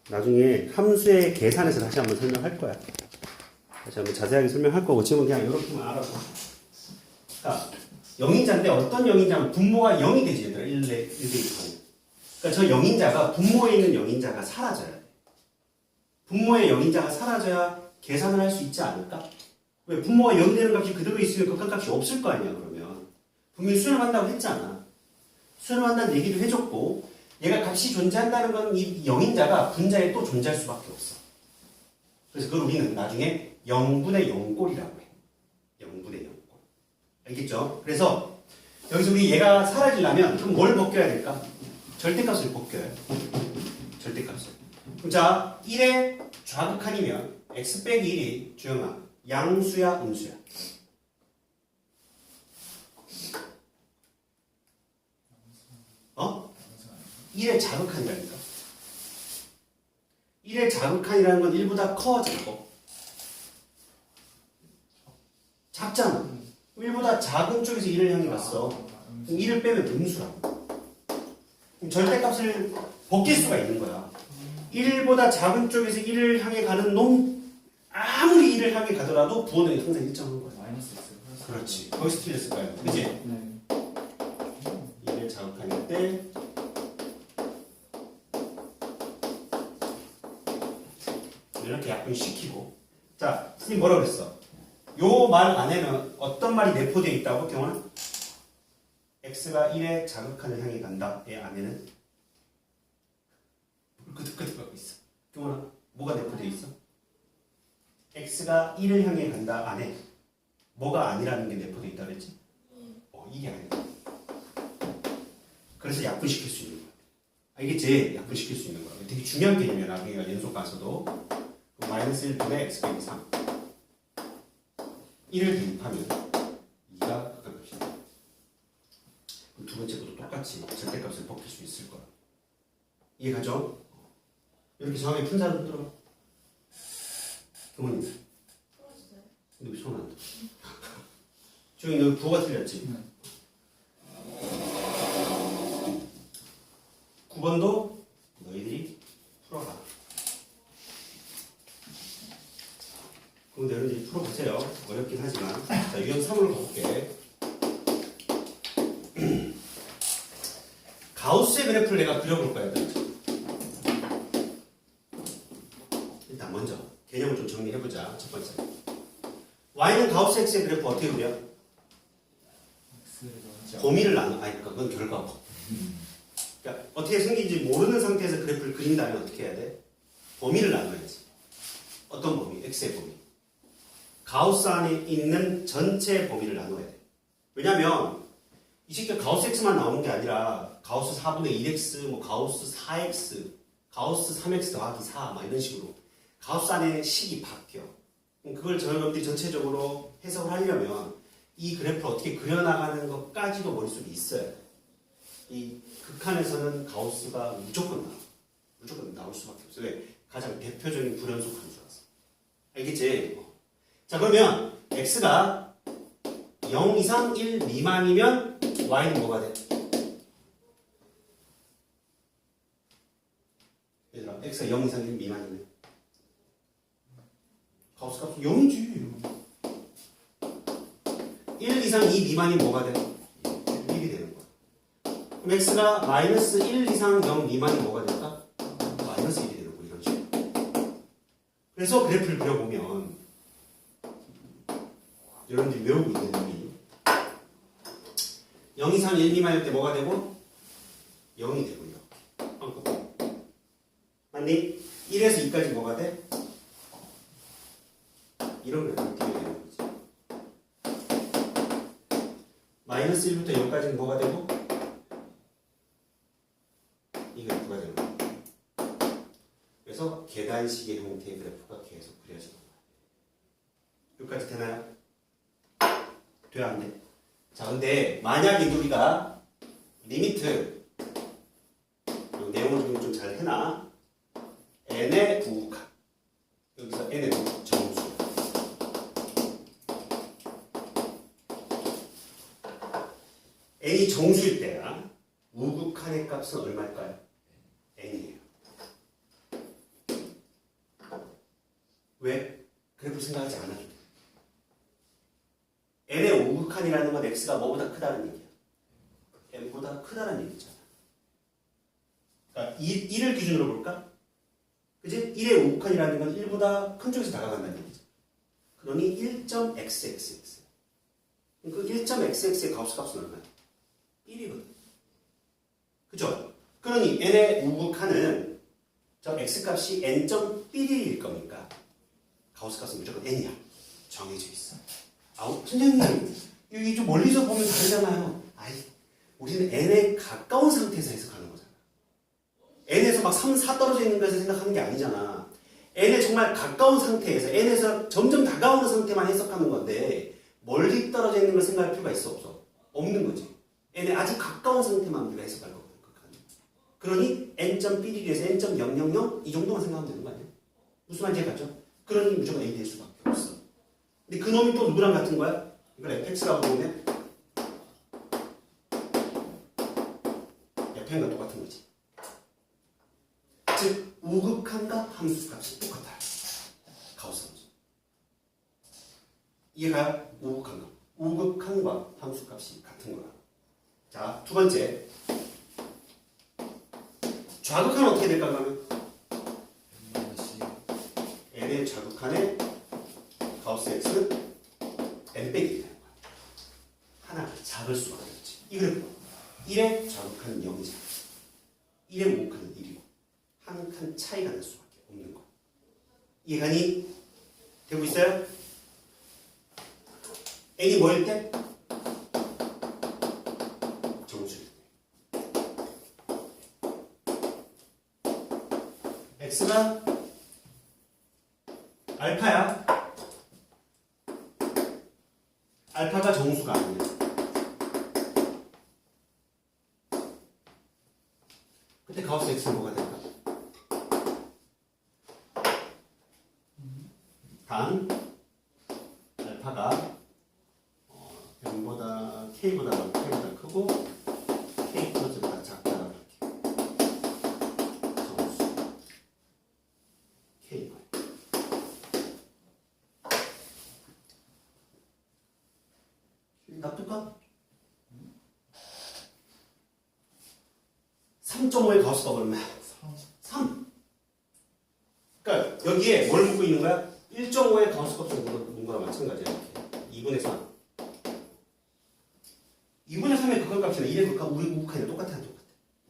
나중에 함수의 계산에서 다시 한번 설명할 거야. 다시 한번 자세하게 설명할 거고 지금은 그냥 이렇게만 알아서. 자, 영인자인데 어떤 영인자면 분모가 0이 되지 얘들아. 1대 1. 그러니까 저 영인자가 분모에 있는 영인자가 사라져야 돼. 분모의 영인자가 사라져야 계산을 할 수 있지 않을까? 왜? 분모가 0이 되는 값이 그대로 있으면 그 끝값이 없을 거 아니야 그러면. 분명히 수렴한다고 했잖아. 수렴한다는 얘기도 해줬고 얘가 값이 존재한다는 건 이 영인자가 분자에 또 존재할 수밖에 없어. 그래서 그걸 우리는 나중에 0분의 0꼴이라고 해. 0분의 0꼴. 알겠죠? 그래서 여기서 우리 얘가 사라지려면 그럼 뭘 벗겨야 될까? 절대값을 벗겨야 돼. 절대값을. 그럼 자, 1의 좌극한이면 x 빼기 1이 주영아 양수야 음수야? 1의 자극한이라니까. 1의 자극한이라는 건 1보다 커 작고 작잖아. 1보다 작은 쪽에서 1을 향해 갔어. 그럼 1을 빼면 음수라고. 그럼 절대값을 벗길 수가 있는 거야. 1보다 작은 쪽에서 1을 향해 가는 놈 아무리 1을 향해 가더라도 부호는 항상 일정한 거야. 마이너스 X. 그렇지. 거기서 틀렸을 거야. 그치? 네. 1을 자극한일 때 이렇게 약분시키고. 자, 선생님 뭐라고 그랬어? 요 말 안에는 어떤 말이 내포되어 있다고, 경원아? x가 1의 자극한을 향해 간다. 의 안에는 끄덕끄덕 하고 있어. 경원아, 뭐가 내포되어 있어? x가 1을 향해 간다 안에 뭐가 아니라는 게 내포되어 있다 그랬지? 이게 아니야. 그래서 약분시킬 수 있는 거야. 알겠지? 약분시킬 수 있는 거야. 되게 중요한 개념이야. 나중에 연속 가서도. 마이너스 1분의 x 빼기 3 1을 대입하면 2가 극한값이다. 두 번째 것도 똑같이 절대값을 벗길 수 있을 거야. 이해가죠? 이렇게 정확하게 푼 사람 들어봐. 부모님. 근데 왜 손 안 들어? 주영이 너 부호가 틀렸지? 9번도 너희들이 풀어라. 그럼 여러분들이 풀어보세요. 어렵긴 하지만. 자, 유형 3으로 가볼게. 가우스의 그래프를 내가 그려볼 거야. 일단 먼저 개념을 좀 정리해보자. 첫 번째. y는 가우스 x의 그래프 어떻게 그려? 범위를 나눠. 아니, 그건 결과고. 그러니까 어떻게 생긴지 모르는 상태에서 그래프를 그린다면 어떻게 해야 돼? 범위를 나눠야지. 어떤 범위? x의 범위. 가우스 안에 있는 전체 범위를 나눠야 돼. 왜냐면 이 새끼가 가우스 x만 나오는 게 아니라 가우스 4분의 1x, 뭐 가우스 4x, 가우스 3x 더하기 4, 막 이런 식으로 가우스 안에 식이 바뀌어. 그걸 여러분들이 전체적으로 해석을 하려면 이 그래프를 어떻게 그려나가는 것까지도 머릿속에 있어야 돼. 이 극한에서는 가우스가 무조건 나올 수밖에 없어. 왜? 가장 대표적인 불연속 함수라서. 알겠지? 자, 그러면 x가 0 이상 1 미만이면 y는 뭐가 돼? 얘들아, x가 0 이상 1 미만이면 가우스 값은 0이지. 1 이상 2 미만이면 뭐가 돼? 1이 되는 거야. 그럼 x가 마이너스 1 이상 0 미만이 뭐가 될까? 마이너스 1이 되는 거야. 이런 식으로. 그래서 그래프를 그려보면 여러분들이 외우고 있는 놈이 0 이상 1 미만일 때 뭐가 되고? 0이 되고 이렇게. 맞니? 1에서 2까지 뭐가 돼? 이런 그래프가 되는 거지. 마이너스 1부터 0까지는 뭐가 되고? 이 그래프가 되는 거야. 그래서 계단식의 형태의 그래프가 계속 그려지는 거야. 여기까지 되나요? 돼, 안 돼? 자, 근데 만약에 우리가 리미트 내용을 좀 잘 해놔. n의 부극한. 여기서 n의 정수. n이 정수일 때야. 우극한의 값은 얼마일까요? n이에요. 그래프 생각하지 않아도 돼. n의 우극한이라는 건 x가 뭐보다 크다는 얘기야. n보다 크다는 얘기잖아. 그러니까 1을 기준으로 볼까? 그지? 1의 우극한이라는 건 1보다 큰 쪽에서 다가간다는 얘기죠. 그러니 1.xxx. 그 1.xx의 가우스 값은 얼마야? 1이거든. 그죠? 그러니 n의 우극한은 저 x값이 n.1일 거니까 가우스 값은 무조건 n이야. 정해져 있어. 아우, 선생님, 여기 좀 멀리서 보면 다르잖아요. 아이, 우리는 n에 가까운 상태에서 해석하는 거잖아. n에서 막 3, 4 떨어져 있는 거에서 생각하는 게 아니잖아. n에 정말 가까운 상태에서, n에서 점점 다가오는 상태만 해석하는 건데 멀리 떨어져 있는 걸 생각할 필요가 있어, 없어? 없는 거지. n에 아주 가까운 상태만 우리가 해석할 거거든. 그러니 n.1에서 n.000 이 정도만 생각하면 되는 거 아니야? 무슨 말인지 알겠죠? 그러니 무조건 a 될 수밖에 없어. 근데 그 놈이 또 누구랑 같은 거야? 이걸 fx라고 보면 fn과 똑같은 거지. 즉 우극한과 함수값이 똑같아요. 가우스 함수. 이해가요? 우극한과. 우극한과 함수값이 같은 거야. 자, 두 번째. 좌극한은 어떻게 될까 그러면? n의 좌극한의 가우스 x는 n 빼기 되는 거야. 하나 작을 수가 없지. 이 그래프 1의 좌극한은 0이잖아. 1의 우극한은 1이고 한 칸 차이가 날 수밖에 없는 거야. 이해가니? 되고 있어요? n이 뭐일 때? 정수일 때. x가 알파야. 알파가 정수가 아니야. 그때 가우스 x는 뭐가 될까? 단 알파가0보다 k보다 크고 k 플러스보다 작다라고 할게. 정수 k 납득가? 3.5의 가우스가 얼마야? 3. 그러니까 여기에 뭘 묻고 있는 거야? 1.5의 가우스 값을 묻는 거랑 마찬가지야. 이렇게. 2분의 3. 2분의 3의 극한값이나 1의 극한, 우리 우극한이랑 똑같아.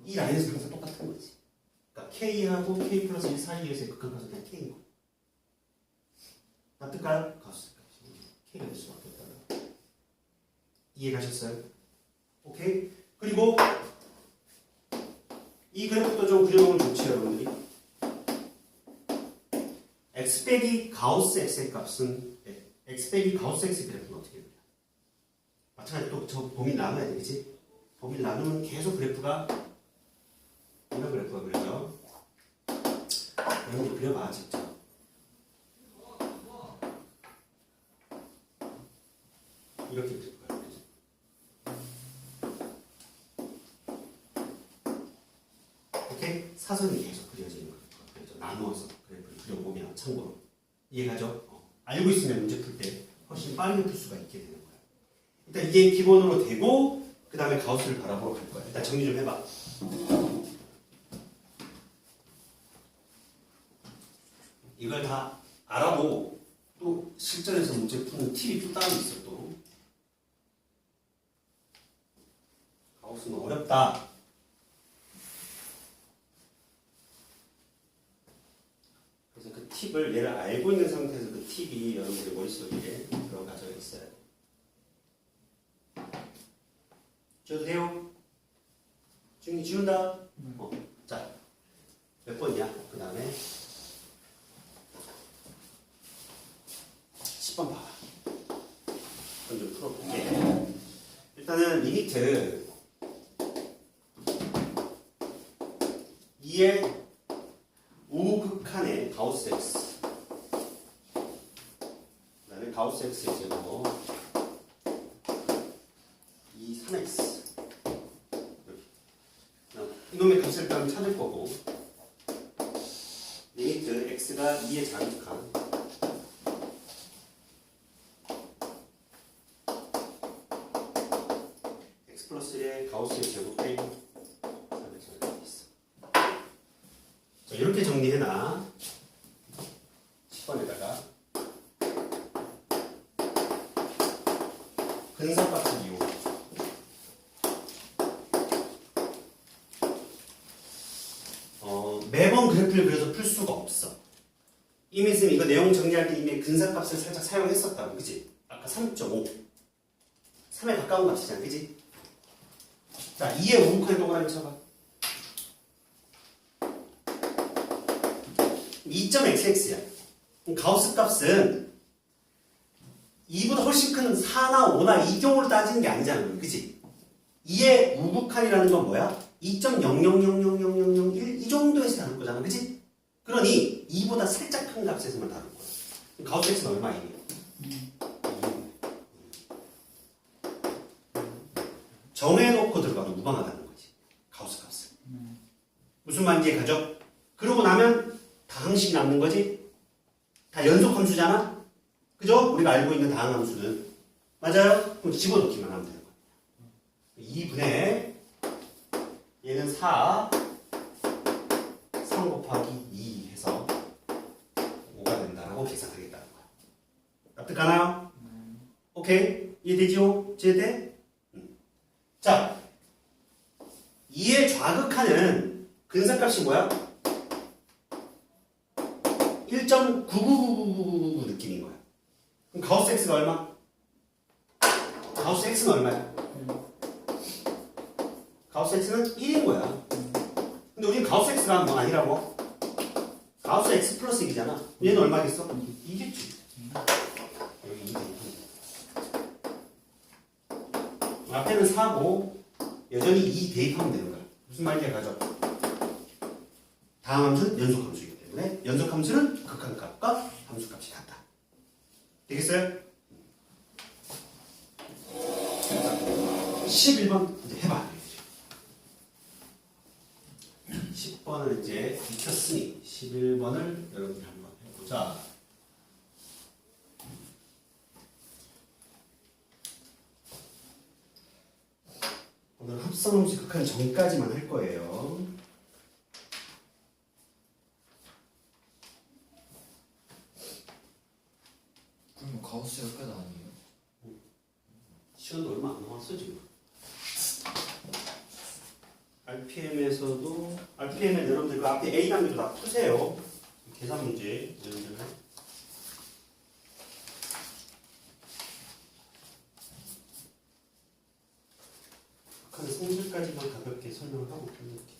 이 라인에서 항상 똑같은 거지. 그러니까 K하고 K 플러스 1 사이에서의 극한값은 그냥 K인 거야. 납득가요? 가우스 값이 K가 될 수밖에 없다. 이해가셨어요? 오케이? 그리고 이 그래프도 좀 그려놓으면 좋지 여러분들이. x 빼기 가우스 x의 값은 x 빼기 가우스 x의 그래프는 어떻게 돼요? 마찬가지로 또 저 범위 나눠야 되겠지? 범위를 나누면 계속 그래프가 이런 그래프가 그려져. 여러분도 그려봐 직접. 이렇게 그릴 거야. 오케이? 사선이 계속 그려지는 거예요. 그래서 나누어서 그래프를 그려보면 참고로 이해가죠? 알고 있으면 문제 풀 때 훨씬 빠르게 풀 수가 있게 되는 거야. 일단 이게 기본으로 되고 그 다음에 가우스를 바라보러 갈 거야. 일단 정리 좀 해봐. 이걸 다 알아도 또 실전에서 문제 푸는 팁이 또 따로 있어. 또 가우스는 어렵다. 그래서 그 팁을 얘를 알고 있는 상태에서 그 팁이 여러분들 머릿속에 들어가져 있어요. 지워도 돼요? 지금 지운다? 자, 몇 번이야? 그 다음에 10번 봐. 그럼 좀 풀어볼게. 일단은 리미트 2의 우극한의 가우스 x 그 다음에 가우스 x의 제곱 이 3x 이놈의 값을 일단 찾을 거고 리미트 x가 2의 자극한 이렇게 정리해놔. 10번에다가 근사값을 이용. 매번 그래프를 그려서 풀 수가 없어. 이미 쌤 이거 내용 정리할 때 이미 근사값을 살짝 사용했었다고, 그치? 아까 3.5. 3에 가까운 값이잖아, 그치? 자, 2의 우극한 동그라미 쳐봐. 2.xx야. 그럼 가우스 값은 2보다 훨씬 큰 4나 5나 이 경우로 따지는 게 아니잖아, 그치? 2의 우극한이라는 건 뭐야? 2.00000001 이 정도에서 다룰 거잖아, 그치? 그러니 2보다 살짝 큰 값에서만 다룰 거야. 그럼 가우스 x는 얼마이니? 정해놓고 들어가도 무방하다는 거지, 가우스 값은. 무슨 말인지 이해가죠? 그러고 나면 다 항식이 남는 거지? 다 연속 함수잖아? 그죠? 우리가 알고 있는 다항 함수는. 맞아요? 그럼 집어넣기만 하면 되는 거야. 2분의 얘는 4 3 곱하기 2 해서 5가 된다라고 계산하겠다는 거야. 납득하나요? 오케이? 이해되지요? 이해돼? 자, 2의 좌극하는 근사값이 뭐야? 1.9999999 느낌인 거야. 그럼 가우스 x가 얼마? 가우스 x는 얼마야? 가우스 x는 1인 거야. 근데 우리는 가우스 x가 뭐 아니라고? 가우스 x 플러스 1이잖아. 얘는 얼마겠어? 2겠지. 여기 2 앞에는 4고 여전히 2 대입하면 되는 거야. 무슨 말인지 가져? 다음 함수는 연속 함수이기 때문에 연속 함수는 극한값과 함수값이 같다. 되겠어요? 11번 이제 해봐. 10번을 이제 익혔으니 11번을 여러분이 한번 해보자. 오늘 합성함수 극한 전까지만 할 거예요. 그럼 가우스가 끝 아니에요? 시간도 얼마 안 남았어 지금. RPM에는 여러분들 그 앞에 A 단계도 다 푸세요. 계산 문제 여러분들. 북한 성질까지만 가볍게 설명을 하고 끝낼게.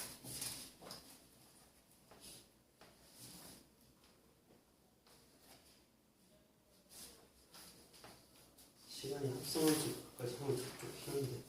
시간이 합성함수까지 하면 좀 필요한데.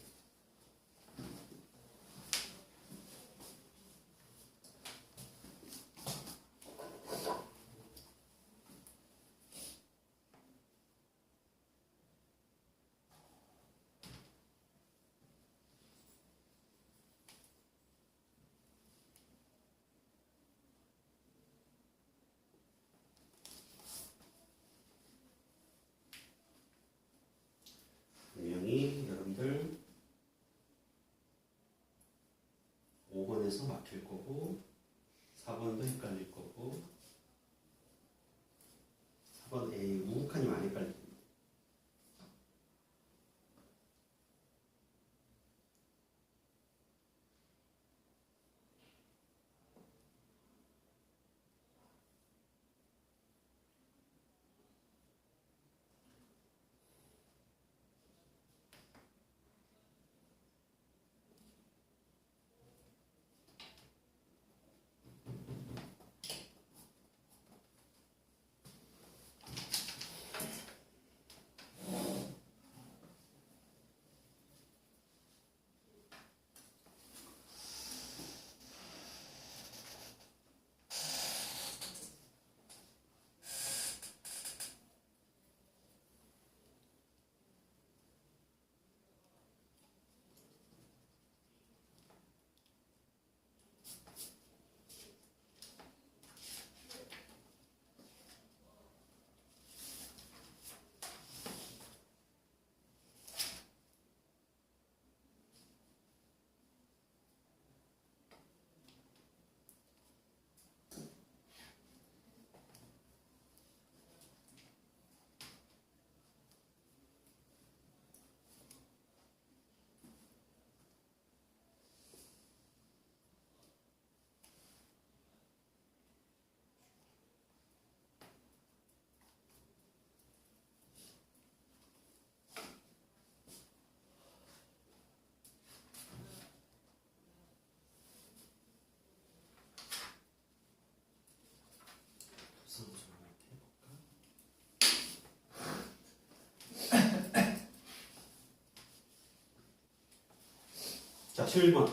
자, 11번.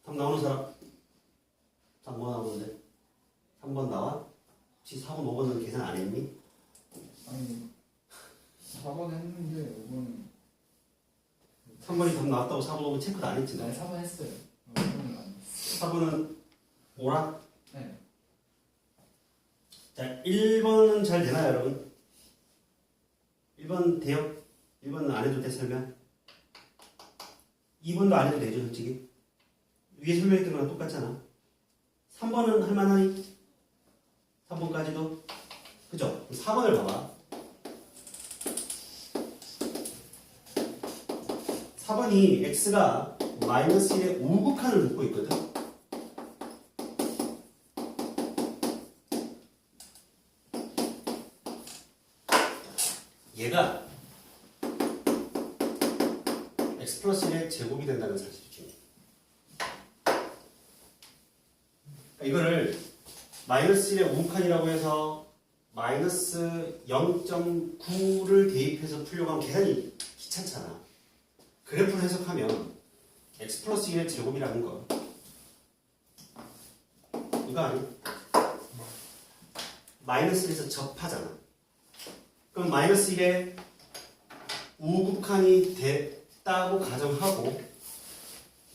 답 나오는 사람? 답 뭐 나오는데? 3번 나와? 혹시 4번, 5번은 계산 안 했니? 아니 4번 했는데 5번은 3번이 답 나왔다고 4번, 5번 체크도 안 했지. 난 4번 했어요. 5번은 안 했어요. 4번은 오라? 네. 자, 1번은 잘 되나요, 여러분? 1번 돼요? 1번은 안 해도 돼, 설명? 2번도 안 해도 되죠, 솔직히? 위에 설명했던 거랑 똑같잖아. 3번은 할만하니? 3번까지도? 그죠? 4번을 봐봐. 4번이 x가 마이너스 1의 우극한을 긋고 있거든? 얘가 x 플러스 1의 제곱이 된다는 사실이 중요해. 그러니까 이거를 마이너스 1의 우극한이라고 해서 마이너스 0.9를 대입해서 풀려고 하면 계산이 귀찮잖아. 그래프를 해석하면 x 플러스 1의 제곱이라는 거 이거 아니? 마이너스 1에서 접하잖아. 그럼 마이너스 1의 우극한이 됐다고 가정하고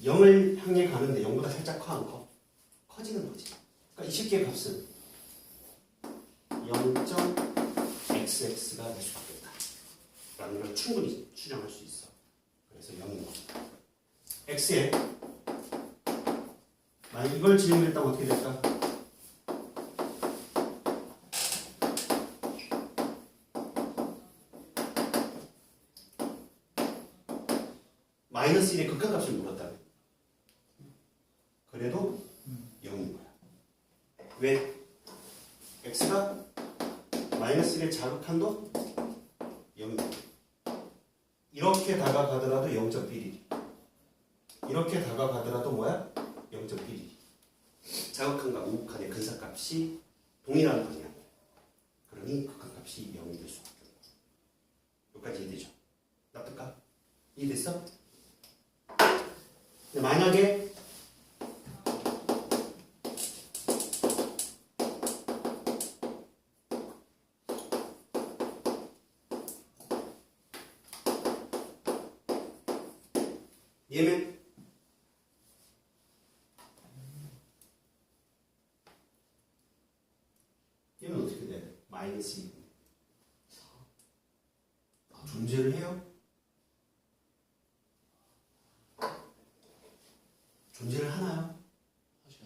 0을 향해 가는데 0보다 살짝 커한 거 커지는 거지. 그러니까 이 식기의 값은 0.xx가 될 수밖에 없다 라는 걸 충분히 추정할 수 있어. 그래서 0인 겁니다. x에 만약 이걸 질문했다면 어떻게 될까? 마이너스 1의 극한값을 물었다면 그래도 0인 거야. 왜? x가 마이너스 1의 자극한도 0이야. 이렇게 다가가더라도 0.11. 이렇게 다가가더라도 뭐야? 0.11. 자극한과 우극한의 근사값이 동일한 방향. 그러니 극한값이 0이 될 수밖에 없는 거야. 여기까지 이해되죠? 납득가? 이해됐어? 근데 만약에 얘는 얘는 어떻게 돼? 마이너스 2. 존재를 해요? 존재를 하나요? 하지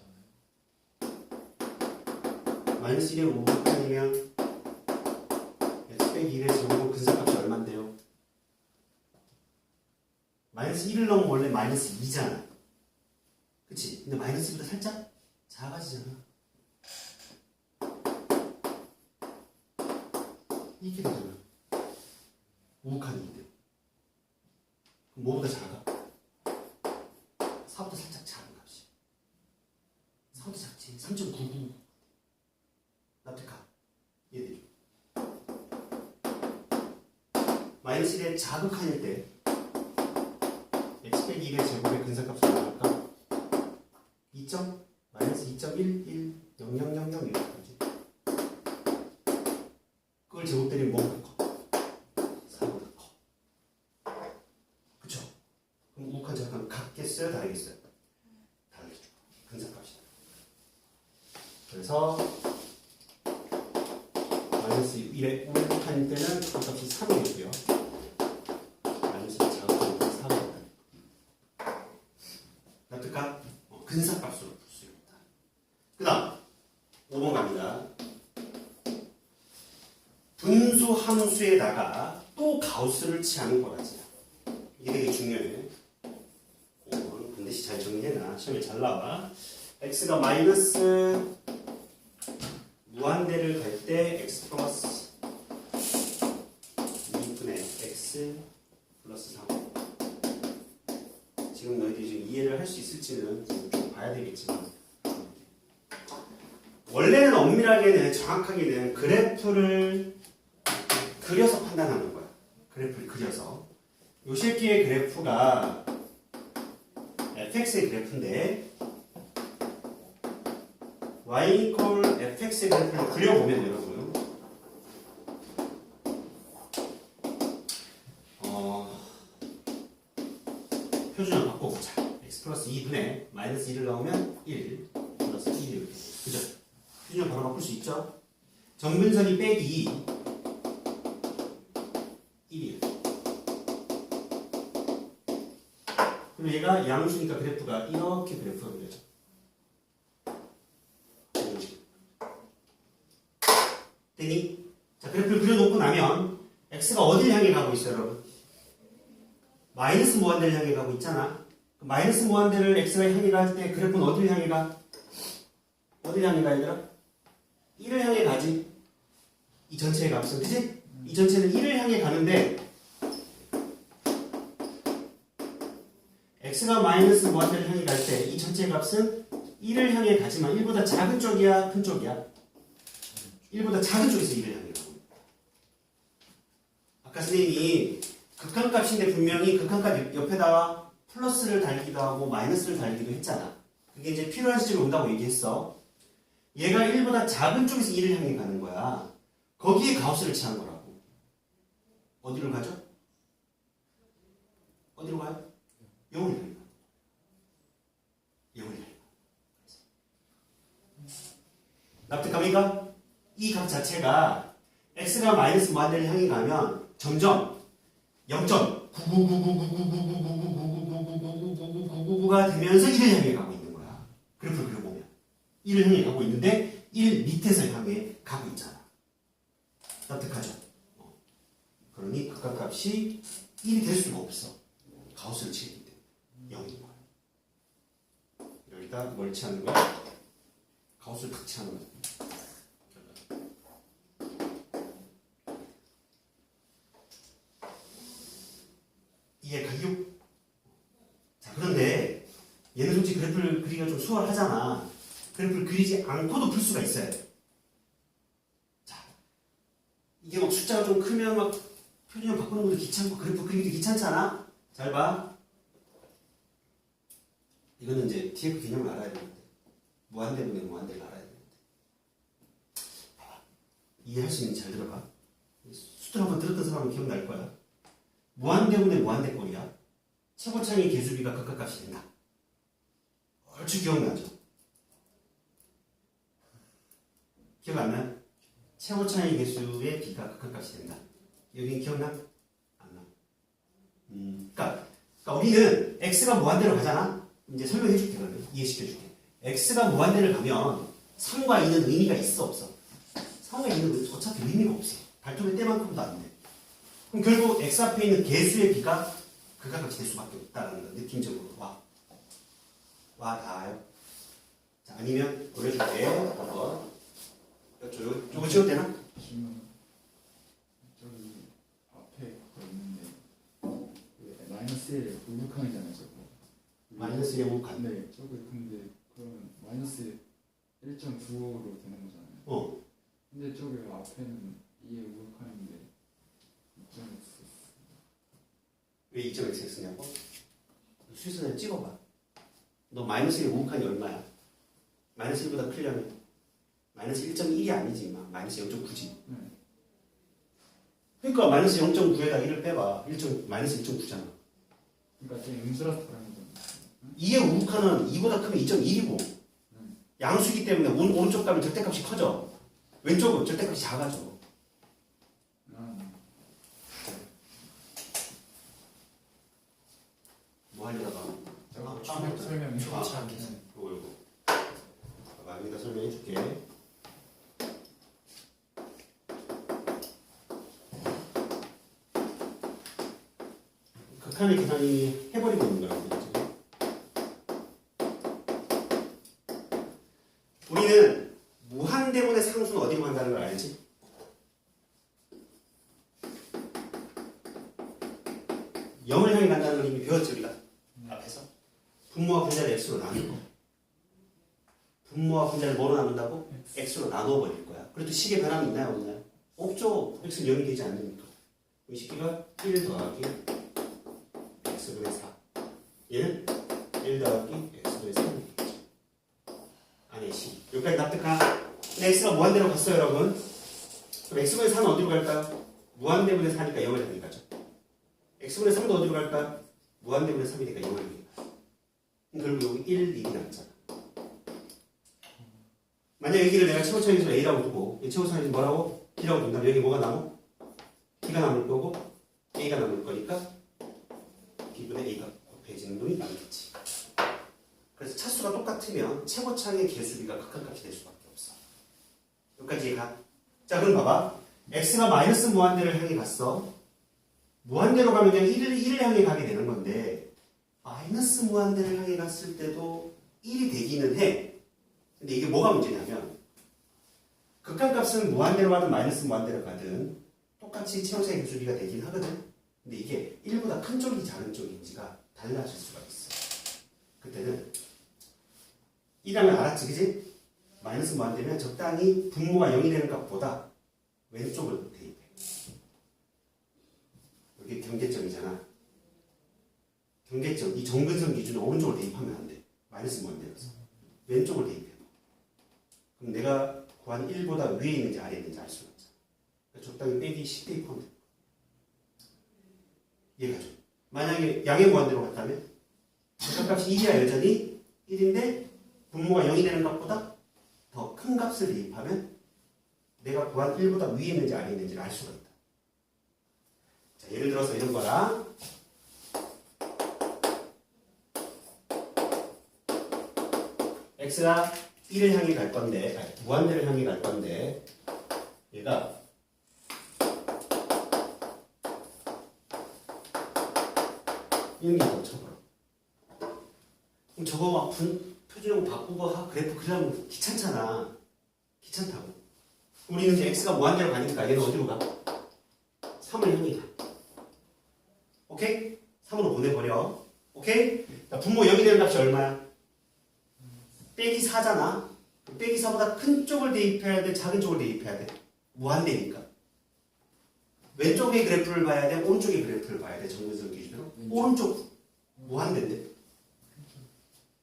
않아요. 마이너스 1의 우극한이면 x 빼기 1의 제곱은 근사값이 얼만데요? 마이너스 1을 넣으면 원래 마이너스 2잖아. 그치? 근데 마이너스 1보다 살짝 작아지잖아. 이렇게 되잖아. 우극한이 2대. 그럼 뭐보다 작아? 4보다 살짝 작은 값이. 4보다 작지. 3.99. 납득하. 이해되죠? 마이너스 1의 자극한일 때 x 빼기 1의 제곱의 근사값이 얼마일까? 2. 마이너스 2.110000 이렇게까지. 그걸 제곱 때리면 뭐보다 커? 4보다 커. 그쵸? 그럼 우극한 자극한 같겠어요? 다르겠어요? 다르겠죠. 근사값이. 그래서 마이너스 1의 우극한일 때는 값이 3이고요. 마이너스 자극한일 때는 4입니다. 납득가? 근사값으로 풀 수 있다. 그 다음 5번 갑니다. 분수 함수에다가 또 가우스를 취하는 거라지. 이게 되게 중요해. 5번 반드시 잘 정리해놔. 시험에 잘 나와. x가 마이너스 무한대를 갈 때 x 플러스 2분의 x 플러스 3. 지금 너희들이 지금 이해를 할 수 있을지는 좀 봐야 되겠지만 원래는 엄밀하게는 정확하게는 그래프를 그려서 판단하는 거야. 그래프를 그려서 요 새끼의 그래프가 fx의 그래프인데 y equal fx의 그래프를 그려보면 여러분 표준을 바꿔보자. x 플러스 2분의 마이너스 1을 넣으면 1 플러스 1 이렇게. 그죠? 표준을 바로 바꿀 수 있죠? 정근선이 빼기 1이에요. 그리고 얘가 양수니까 그래프가 이렇게 그래프가 그려져. 이런 식으로. 되니? 자, 그래프를 그려놓고 나면 x가 어딜 향해 가고 있어요, 여러분? 마이너스 무한대를 향해 가고 있잖아. 마이너스 무한대를 x가 향해 갈 때 그래프는 어딜 향해 가? 어딜 향해 가, 얘들아? 1을 향해 가지. 이 전체의 값은, 그치? 이 전체는 1을 향해 가는데 x가 마이너스 무한대를 향해 갈 때 이 전체의 값은 1을 향해 가지만 1보다 작은 쪽이야, 큰 쪽이야? 1보다 작은 쪽에서 1을 향해 가고. 아까 선생님이 극한값인데 분명히 극한값 옆에다가 플러스를 달기도 하고 마이너스를 달기도 했잖아. 그게 이제 필요한 시점에 온다고 얘기했어. 얘가 1보다 작은 쪽에서 1을 향해 가는 거야. 거기에 가우스를 취한 거라고. 어디로 가죠? 어디로 가요? 0을 향해 가. 0을 향해 가. 납득합니까? 이 값 자체가 x가 마이너스 무한대를 향해 가면 점점 0.9999999999999999999가 되면서 1을 향해 가고 있는 거야. 그래프를 그려보면 1을 향해 가고 있는데 1 밑에서 향해 가고 있잖아. 납득하죠? 그러니 극한값이 1이 될 수가 없어. 가우스를 치기 때문에 0인 거야. 여기다 뭘 치하는 거야? 가우스를 탁 치하는 거야. 이해가요? 자, 그런데 얘는 솔직히 그래프를 그리기가 좀 수월하잖아. 그래프를 그리지 않고도 풀 수가 있어야 돼. 자, 이게 막 숫자가 좀 크면 막 표준형 바꾸는 것도 귀찮고 그래프 그리기도 귀찮잖아. 잘 봐. 이거는 이제 TF 개념을 알아야 되는데 무한대분의 무한대를 알아야 되는데 이해할 수 있는지 잘 들어봐. 수들 한번 들었던 사람은 기억날 거야. 무한대분의 무한대꼴이야. 최고차의 개수비가 극한값이 된다. 얼추 기억나죠? 기억 안 나요? 최고차의 개수의 비가 극한값이 된다. 여긴 기억나? 안 나. 그러니까 우리는 x가 무한대로 가잖아. 이제 설명해 줄게. 그러면 이해시켜 줄게. x가 무한대를 가면 3과 2는 의미가 있어 없어? 3과 2는 어차피 의미가 없어. 발톱의 때만큼도 안 돼. 그럼 결국 x 앞에 있는 개수의 비가 극한값이 될 수밖에 없다는 거. 느낌적으로 와 닿아요. 자, 아니면 보여줄게. 한번 요거 찍어도 되나? 지금 저기 앞에 그거 있는데 그 마이너스 1 우극항이잖아요, 저거. 마이너스 1의 우극한. 네, 저거 근데 그러면 마이너스 1.95로 되는 거잖아요. 근데 저기 앞에는 2의 우극항인데 2.x. 왜 2.x를 쓰냐고? 수식선을 찍어봐. 너 마이너스 1의 우극한이 얼마야? 마이너스 1보다 크려면 마이너스 1.1이 아니지, 막 마이너스 0.9지. 그러니까 마이너스 0.9에다 1을 빼봐. 마이너스 1.9잖아. 그러니까 지금 음수라서 그런 거죠. 2의 우극한은 2보다 크면 2.1이고 양수기 때문에 오른쪽 가면 절대값이 커져. 왼쪽은 절대값이 작아져. 뭐 하려다가 저거 설명이 좋지 않겠어. 요거 봐봐, 여기다 설명해 줄게. 극한의 계산이 해버리고 있는 거라고. 우리는 무한대분의 상수는 어디로 간다는 걸 알지? 영을 향해 간다는 걸 이미 배웠지, 우리가. 앞에서. 분모와 분자를 x로 나누고. 분모와 분자를 뭐로 나눈다고? x로 나누어 버릴 거야. 그래도 식의 변함이 있나요, 없나요? 없죠. x는 0이 되지 않으니까. 이 식기가 1 더하기 x분의 4. 얘는 1 더하기 x가 무한대로 갔어요, 여러분. 그럼 x분의 4는 어디로 갈까요? 무한대분의 4니까 0을 향해 가죠. x분의 3도 어디로 갈까요? 무한대분의 3이니까 0을 향해 가죠. 결국 여기 1, 2이 남잖아. 만약 여기를 내가 최고차항에서 a라고 두고 이 최고차항에서 뭐라고? b라고 둔다면 여기 뭐가 남아? b가 남을 거고 a가 남을 거니까 b분의 a가 곱해지는 놈이 남겠지. 그래서 차수가 똑같으면 최고차항의 개수비가 각각 값이 될 수밖에 없어. 여기까지 이해가? 자, 그럼 봐봐. x가 마이너스 무한대를 향해 갔어. 무한대로 가면 그냥 1을 향해 가게 되는 건데 마이너스 무한대를 향해 갔을 때도 1이 되기는 해. 근데 이게 뭐가 문제냐면 극한값은 무한대로 가든 마이너스 무한대로 가든 똑같이 최고차의 개수비가 되긴 하거든. 근데 이게 1보다 큰 쪽인지 작은 쪽인지가 달라질 수가 있어. 그때는 1하면 알았지, 그지? 마이너스 무한대면 적당히 분모가 0이 되는 값보다 왼쪽을 대입해. 여기 경계점이잖아. 경계점, 이 정근선 기준은 오른쪽을 대입하면 안 돼. 마이너스 무한대라서. 왼쪽을 대입해봐. 그럼 내가 구한 1보다 위에 있는지 아래에 있는지 알 수가 있잖아. 그러니까 적당히 빼기 10 대입하면 돼. 이해가죠? 만약에 양의 무한대로 갔다면 극한값이 1이야 여전히 1인데 분모가 0이 되는 값보다 더 큰 값을 대입하면 내가 구한 1보다 위에 있는지 아래에 있는지를 알 수가 있다. 자, 예를 들어서 이런 거라. x가 1을 향해 갈 건데, 아니, 무한대를 향해 갈 건데, 얘가 이런 게 더 쳐버려. 그럼 저거 막 표준형 바꾸고 그래프 그리려면 귀찮잖아. 귀찮다고. 우리는 이제 x가 무한대로 가니까 얘는 어디로 가? 3을 향해 가. 오케이? 3으로 보내버려. 오케이? 자, 분모 0이 되는 값이 얼마야? 빼기 4잖아. 빼기 4보다 큰 쪽을 대입해야 돼? 작은 쪽을 대입해야 돼? 무한대니까. 왼쪽의 그래프를 봐야 돼? 오른쪽의 그래프를 봐야 돼? 정근선 기준으로? 오른쪽. 무한대인데.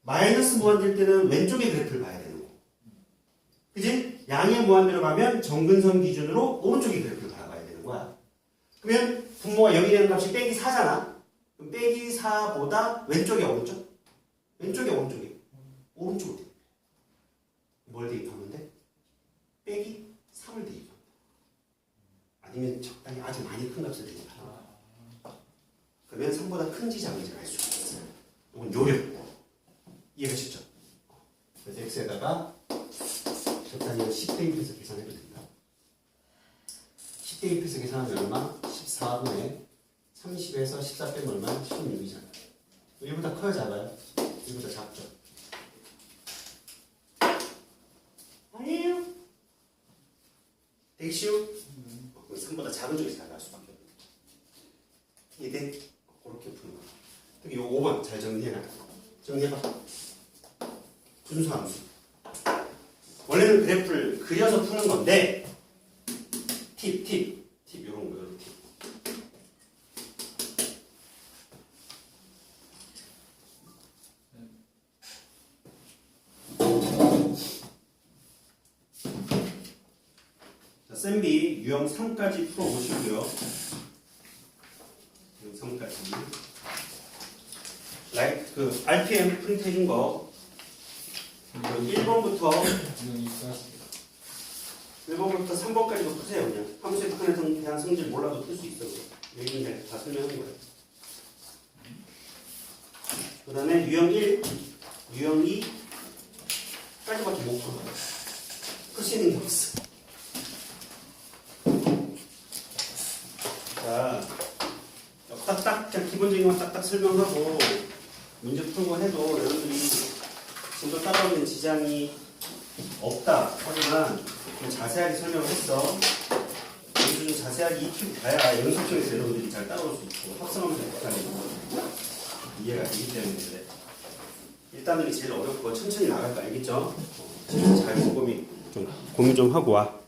마이너스 무한대일 때는 왼쪽의 그래프를 봐야 되는 거. 그지? 양의 무한대로 가면 정근선 기준으로 오른쪽의 그래프를 봐야 되는 거야. 그러면 분모가 0이 되는 값이 빼기 4잖아. 그럼 빼기 4보다 왼쪽이 오른쪽? 왼쪽이 오른쪽이. 오른쪽으로 대입해. 뭘 대입하면 돼? 빼기 3을 대입한다. 아니면 적당히 아주 많이 큰 값을 대입한다. 그러면 3보다 큰지 작은지 알 수가 있어요. 이건 요령. 이해가 쉽죠? 그래서 x에다가 적당히 10 대입해서 계산해도 된다. 10 대입해서 계산하면 얼마? 14분의 30에서 14 빼면 얼마? 16이잖아. 1보다 커요, 작아요? 1보다 작죠. 아니에요. 되게 쉬워? 3보다 작은 쪽에서 나갈 수밖에 없는 거죠. 이해돼? 그렇게 푸는 거야. 특히 요 5번 잘 정리해놔. 정리해봐. 분수함수. 원래는 그래프를 그려서 푸는 건데 팁 요런 거 팁. 자, 쌤비 유형 3까지 풀어보시고요. 유형 3까지. 그 RPM 프린트 해준 거 1번부터 3번까지도 푸세요. 그냥 함수의 북한에서 대한 성질 몰라도 풀 수 있어. 여기 있는 다 설명한 거예요. 그 다음에 유형 1, 유형 2까지밖에 못 풀어. 풀 수 있는 게 없어. 자, 딱딱 기본적인 건 딱딱 설명하고 문제 풀고 해도 여러분들이 좀 더 따라오는 지장이 없다. 하지만 좀 자세하게 설명을 했어. 여기서 좀 자세하게 익히고 가야 연습적에서 여러분들이 잘 따라올 수 있고 합성하면서 못하는 이해가 되기 때문에 그래. 1단원이 제일 어렵고 천천히 나갈 거 알겠죠? 진짜 잘 고민 좀 하고 와.